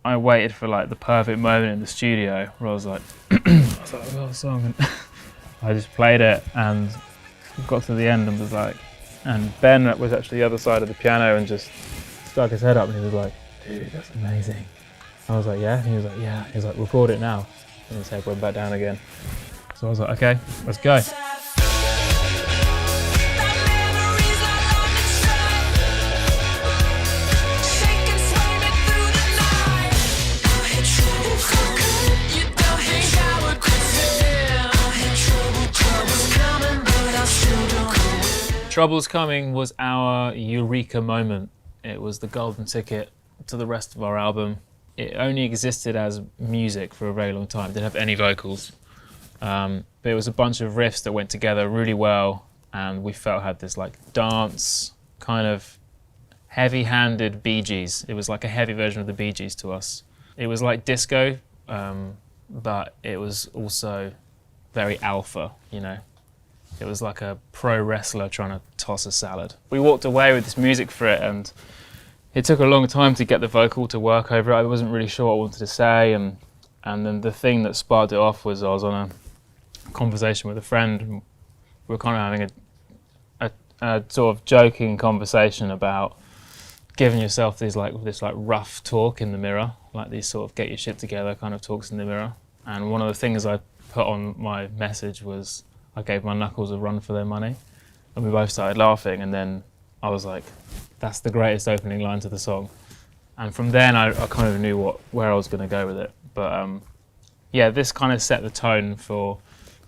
I waited for like the perfect moment in the studio where I was like, I've got a song, and I just played it and got to the end and was like, and Ben was actually the other side of the piano and just stuck his head up and he was like, dude, that's amazing. I was like, yeah? And he was like, yeah. He was like, record it now. And his head went back down again. So I was like, okay, let's go. Trouble's Coming was our eureka moment. It was the golden ticket to the rest of our album. It only existed as music for a very long time. It didn't have any vocals. But it was a bunch of riffs that went together really well, and we felt had this like dance, kind of heavy-handed Bee Gees. It was like a heavy version of the Bee Gees to us. It was like disco, but it was also very alpha, you know. It was like a pro wrestler trying to toss a salad. We walked away with this music for it, and it took a long time to get the vocal to work over it. I wasn't really sure what I wanted to say, and then the thing that sparked it off was I was on a conversation with a friend, and we were kind of having a sort of joking conversation about giving yourself this rough talk in the mirror, like these sort of get your shit together kind of talks in the mirror. And one of the things I put on my message was I gave my knuckles a run for their money, and we both started laughing, and then I was like, that's the greatest opening line to the song. And from then I kind of knew where I was going to go with it. But yeah, this kind of set the tone for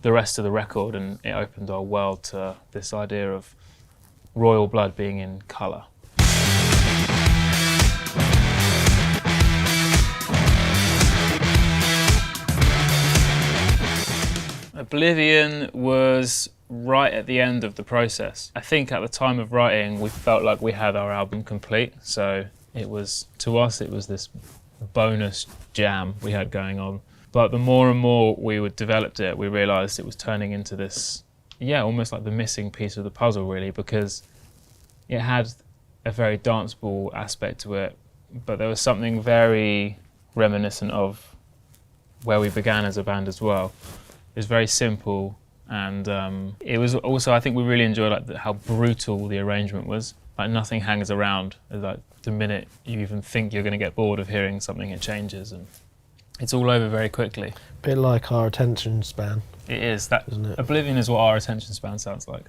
the rest of the record, and it opened our world to this idea of royal blood being in colour. Oblivion was right at the end of the process. I think at the time of writing, we felt like we had our album complete. So it was, to us, it was this bonus jam we had going on. But the more and more we developed it, we realised it was turning into this, yeah, almost like the missing piece of the puzzle, really, because it had a very danceable aspect to it, but there was something very reminiscent of where we began as a band as well. It was very simple, and it was also, I think we really enjoyed like how brutal the arrangement was. Like nothing hangs around. Like the minute you even think you're going to get bored of hearing something, it changes, and it's all over very quickly. Bit like our attention span. It is. That, isn't it? Oblivion is what our attention span sounds like.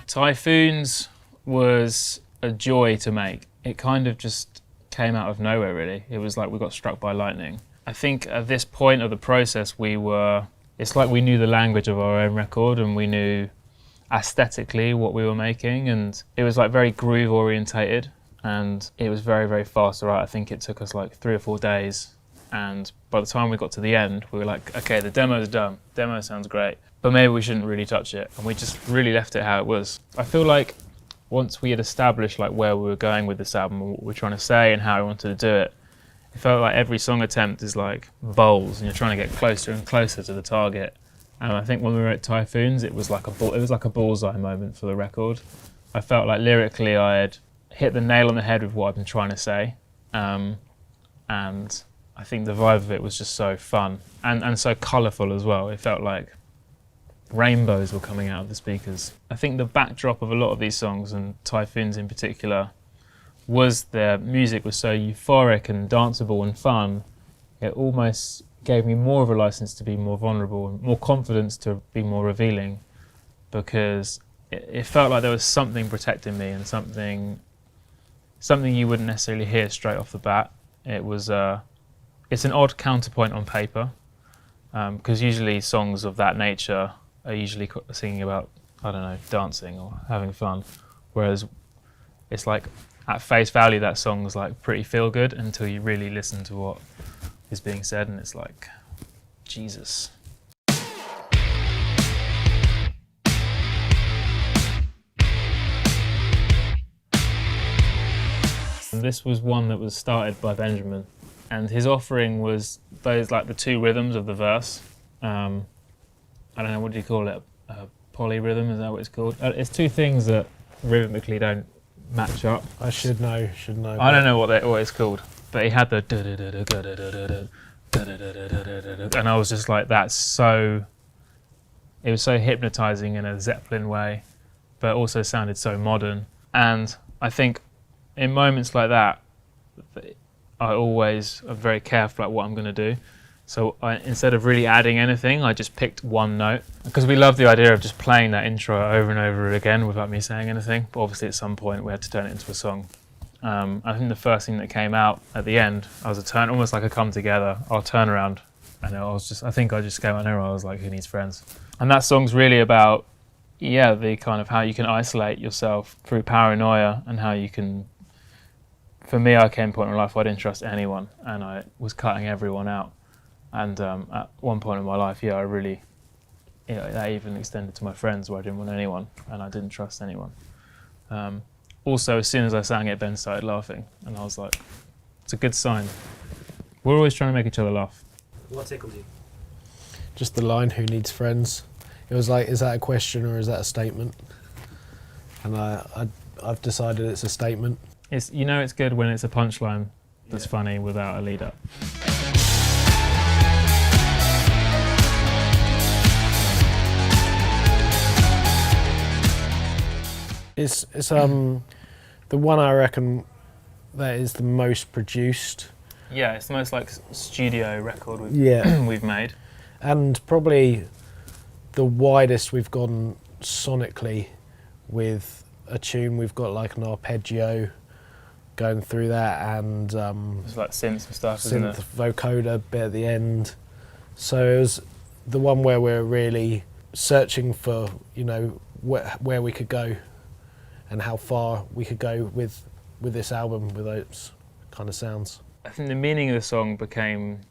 Typhoons was a joy to make. It kind of just came out of nowhere, really. It was like we got struck by lightning. I think at this point of the process it's like we knew the language of our own record, and we knew aesthetically what we were making, and it was like very groove orientated, and it was very, very fast to write. I think it took us like 3 or 4 days, and by the time we got to the end, we were like, okay, the demo's done. Demo sounds great, but maybe we shouldn't really touch it, and we just really left it how it was. I feel like once we had established like where we were going with this album, what we were trying to say and how we wanted to do it, it felt like every song attempt is like bowls, and you're trying to get closer and closer to the target. And I think when we were at Typhoons, it was like a bullseye moment for the record. I felt like lyrically I had hit the nail on the head with what I've been trying to say, and I think the vibe of it was just so fun and so colourful as well. It felt like rainbows were coming out of the speakers. I think the backdrop of a lot of these songs, and Typhoons in particular, was their music was so euphoric and danceable and fun. It almost gave me more of a license to be more vulnerable and more confidence to be more revealing, because it felt like there was something protecting me, and something you wouldn't necessarily hear straight off the bat. It was it's an odd counterpoint on paper, because usually songs of that nature are usually singing about, I don't know, dancing or having fun, whereas it's like at face value that song's like pretty feel good until you really listen to what is being said, and it's like, Jesus. And this was one that was started by Benjamin, and his offering was those like the 2 rhythms of the verse. I don't know, what do you call it? polyrhythm, is that what it's called? It's two things that rhythmically don't match up. I should know. I don't know what it's called, but he had the and I was just like, that's so. It was so hypnotizing in a Zeppelin way, but also sounded so modern. And I think in moments like that, I always am very careful about what I'm going to do. So instead of really adding anything, I just picked one note. Because we love the idea of just playing that intro over and over again without me saying anything. But obviously at some point we had to turn it into a song. I think the first thing that came out at the end, I was almost like a come together, our turnaround. And I think I just came out here, I was like, who needs friends? And that song's really about, the kind of how you can isolate yourself through paranoia and how you can, for me, I came to a point in my life where I didn't trust anyone and I was cutting everyone out. And at one point in my life, I really, that even extended to my friends where I didn't want anyone and I didn't trust anyone. Also, as soon as I sang it, Ben started laughing and I was like, it's a good sign. We're always trying to make each other laugh. What tickled you? Just the line, who needs friends? It was like, is that a question or is that a statement? And I've decided it's a statement. It's good when it's a punchline that's funny without a lead up. It's the one I reckon that is the most produced. Yeah, it's the most like studio record we've made. And probably the widest we've gone sonically with a tune. We've got like an arpeggio going through that and it's like synths and stuff, isn't it? Vocoder bit at the end. So it was the one where we're really searching for, where we could go and how far we could go with this album with those kind of sounds. I think the meaning of the song became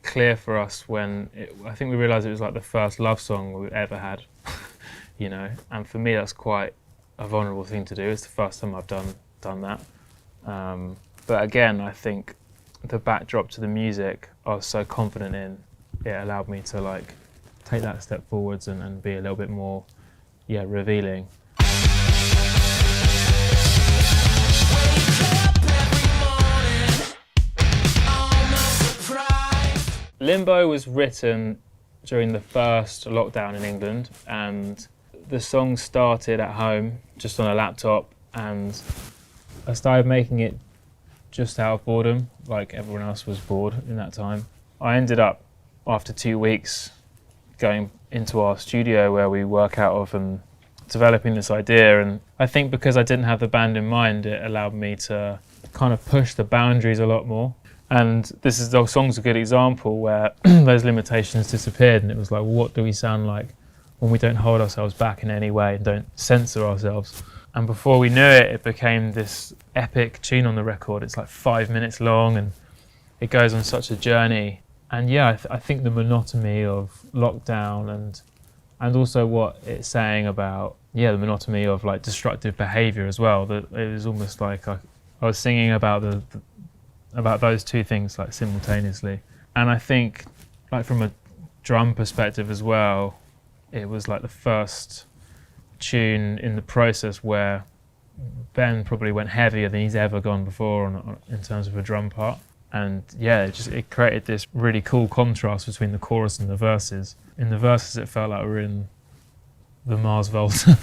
clear for us when I think we realised it was like the first love song we've ever had, and for me that's quite a vulnerable thing to do. It's the first time I've done that. But again, I think the backdrop to the music I was so confident in, it allowed me to like take that step forwards and be a little bit more revealing. Limbo was written during the first lockdown in England, and the song started at home just on a laptop, and I started making it just out of boredom, like everyone else was bored in that time. I ended up, after 2 weeks, going into our studio where we work out of and developing this idea, and I think because I didn't have the band in mind, it allowed me to kind of push the boundaries a lot more. And the song's a good example where those limitations disappeared, and it was like, well, what do we sound like when we don't hold ourselves back in any way and don't censor ourselves? And before we knew it, it became this epic tune on the record. It's like 5 minutes long, and it goes on such a journey. And I think the monotony of lockdown and also what it's saying about the monotony of like destructive behaviour as well. That it was almost like I was singing about about those two things like simultaneously. And I think like from a drum perspective as well, it was like the first tune in the process where Ben probably went heavier than he's ever gone before in terms of a drum part. And it created this really cool contrast between the chorus and the verses. In the verses it felt like we were in the Mars Volta.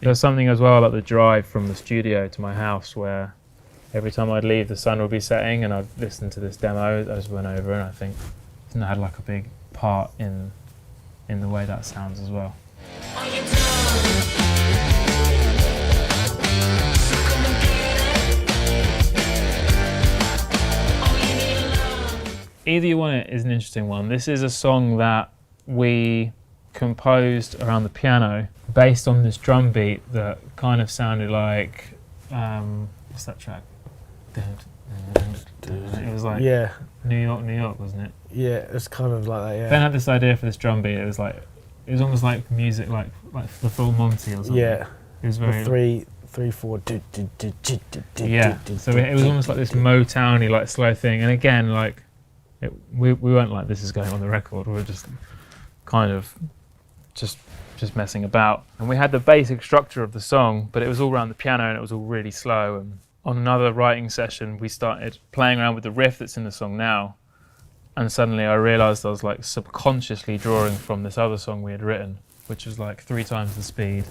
There's something as well like the drive from the studio to my house where every time I'd leave, the sun would be setting, and I'd listen to this demo. I just went over, and I think it had like a big part in the way that sounds as well. Either You Want It is an interesting one. This is a song that we composed around the piano based on this drum beat that kind of sounded like what's that track? It was like New York, wasn't it? Yeah, it's kind of like that. Yeah. Ben had this idea for this drum beat. It was almost like music, like the full Monty or something. Yeah. It was very 3, 4. Yeah. So it was almost like this Motowny, like slow thing. And again, like we weren't like this is going on the record. We were just kind of just messing about. And we had the basic structure of the song, but it was all around the piano and it was all really slow. And on another writing session, we started playing around with the riff that's in the song now. And suddenly I realised I was like subconsciously drawing from this other song we had written, which was like 3 times the speed,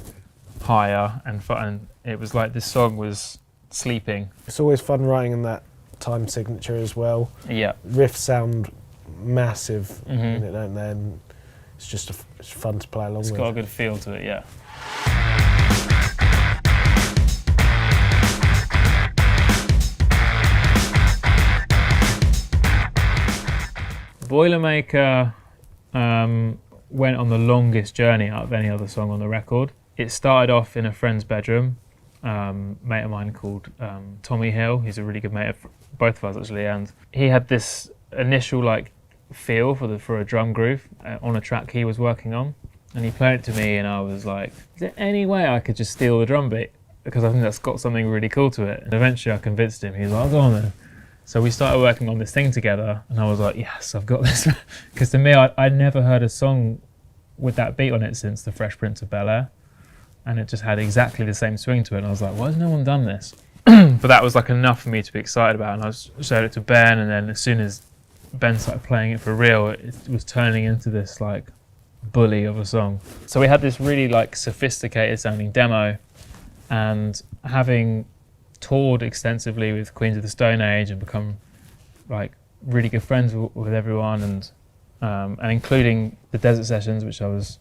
higher, and it was like this song was sleeping. It's always fun writing in that time signature as well. Yeah. Riffs sound massive in it, don't they? And it's just it's fun to play along with. It's got a good feel to it, yeah. Boilermaker went on the longest journey out of any other song on the record. It started off in a friend's bedroom, mate of mine called Tommy Hill. He's a really good mate of both of us actually, and he had this initial like feel for a drum groove on a track he was working on, and he played it to me, and I was like, is there any way I could just steal the drum beat? Because I think that's got something really cool to it. And eventually I convinced him. He was like, oh, go on then. So we started working on this thing together, and I was like, yes, I've got this. Because to me, I'd never heard a song with that beat on it since The Fresh Prince of Bel-Air, and it just had exactly the same swing to it, and I was like, why has no one done this? But that was like enough for me to be excited about, and I showed it to Ben, and then as soon as Ben started playing it for real, it was turning into this like bully of a song. So we had this really like sophisticated sounding demo, and having toured extensively with Queens of the Stone Age and become like really good friends with everyone, and including the Desert Sessions, which I was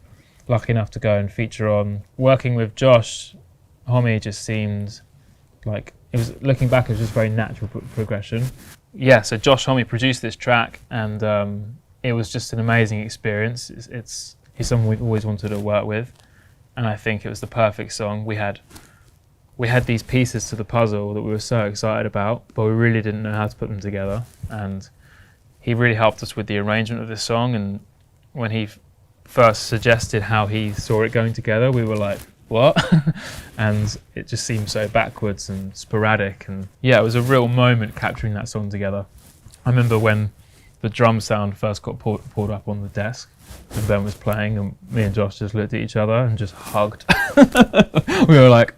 lucky enough to go and feature on. Working with Josh Hommy just seemed like, it was, looking back, it was just very natural progression. Yeah, so Josh Hommy produced this track, and it was just an amazing experience. He's someone we've always wanted to work with, and I think it was the perfect song. We had these pieces to the puzzle that we were so excited about, but we really didn't know how to put them together. And he really helped us with the arrangement of this song. And when he first suggested how he saw it going together, we were like, what? And it just seemed so backwards and sporadic. And yeah, it was a real moment capturing that song together. I remember when the drum sound first got pulled up on the desk and Ben was playing, and me and Josh just looked at each other and just hugged. We were like,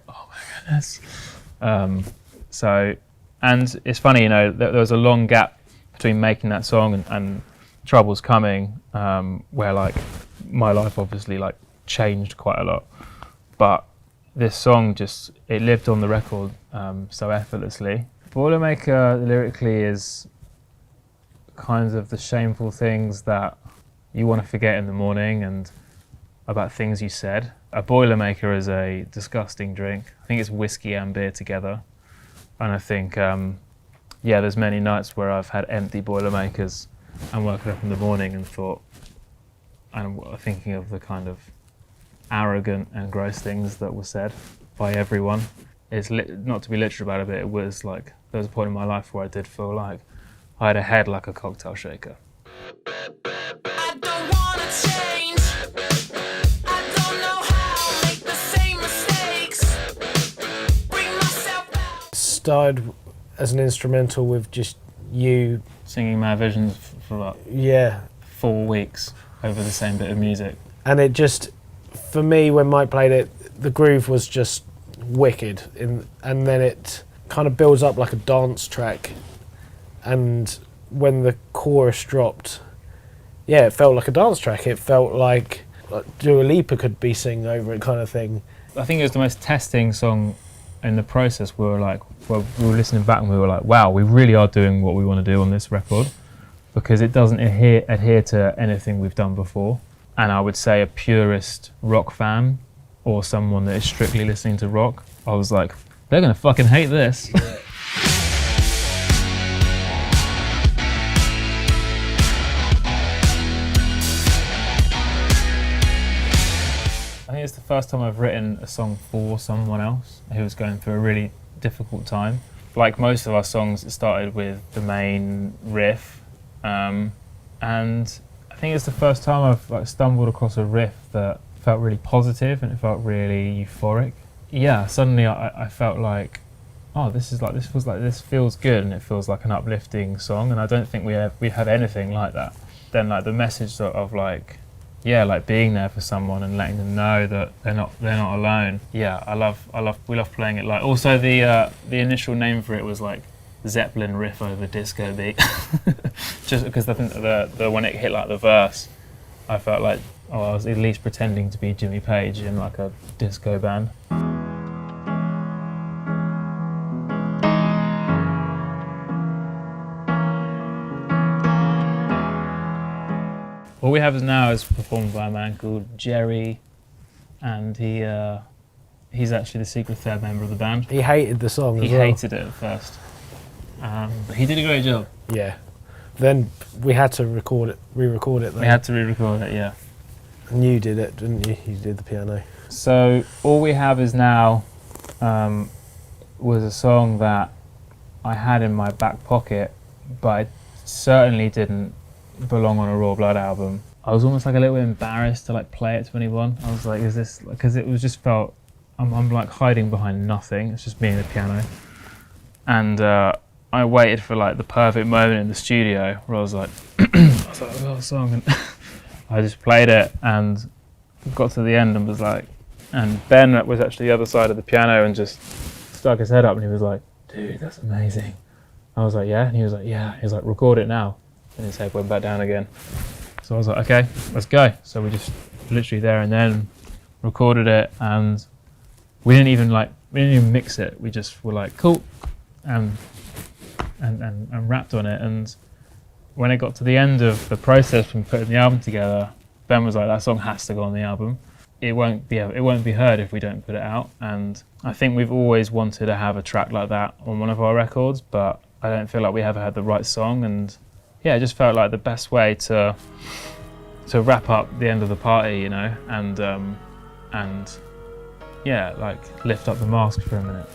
so, and it's funny, you know, there was a long gap between making that song and Troubles Coming, where like my life obviously like changed quite a lot, but this song just, it lived on the record so effortlessly. Boilermaker lyrically is kinds of the shameful things that you want to forget in the morning, and about things you said. A Boilermaker is a disgusting drink. I think it's whiskey and beer together. And I think, yeah, there's many nights where I've had empty Boilermakers and woken up in the morning and thought, and thinking of the kind of arrogant and gross things that were said by everyone. It's not to be literal about it, but it was like, there was a point in my life where I did feel like I had a head like a cocktail shaker. Started as an instrumental with just you singing Mad Visions for like 4 weeks over the same bit of music. And it just, for me, when Mike played it, the groove was just wicked, and then it kind of builds up like a dance track, and when the chorus dropped, yeah, it felt like a dance track. It felt like Dua Lipa could be singing over it, kind of thing. I think it was the most testing song in the process. We were like, well, we were listening back and we were like, wow, we really are doing what we want to do on this record, because it doesn't adhere to anything we've done before. And I would say a purist rock fan or someone that is strictly listening to rock, I was like, they're gonna fucking hate this. I think it's the first time I've written a song for someone else who was going through a really difficult time. Like most of our songs, it started with the main riff, and I think it's the first time I've like stumbled across a riff that felt really positive and it felt really euphoric. Yeah, suddenly I felt like, oh, this feels good, and it feels like an uplifting song, and I don't think we have anything like that. Then like the message of like yeah, like being there for someone and letting them know that they're not alone. Yeah, we love playing it. Like also the initial name for it was like Zeppelin riff over disco beat, just because I think the when it hit like the verse, I felt like I was at least pretending to be Jimmy Page in like a disco band. All we have now is performed by a man called Jerry, and he's actually the secret third member of the band. He hated the song He as well. hated it at first. But he did a great job. Yeah. Then we had to re-record it though. We had to re-record it, yeah. And you did it, didn't you? You did the piano. So all we have is now was a song that I had in my back pocket, but it certainly didn't belong on a Raw Blood album. I was almost like a little bit embarrassed to like play it to anyone. I was like, is this, because it was just felt, I'm like hiding behind nothing. It's just me and the piano. And I waited for like the perfect moment in the studio where I was like, I've got a song, and I just played it and got to the end and was like, and Ben was actually the other side of the piano and just stuck his head up and he was like, dude, that's amazing. I was like, yeah? And he was like, yeah. He was like, record it now. And his head went back down again. So I was like, okay, let's go. So we just literally there and then recorded it, and we didn't even mix it. We just were like, cool, and rapped on it. And when it got to the end of the process from putting the album together, Ben was like, that song has to go on the album. It won't be heard if we don't put it out. And I think we've always wanted to have a track like that on one of our records, but I don't feel like we ever had the right song. And yeah, it just felt like the best way to wrap up the end of the party, you know, and yeah, like lift up the mask for a minute.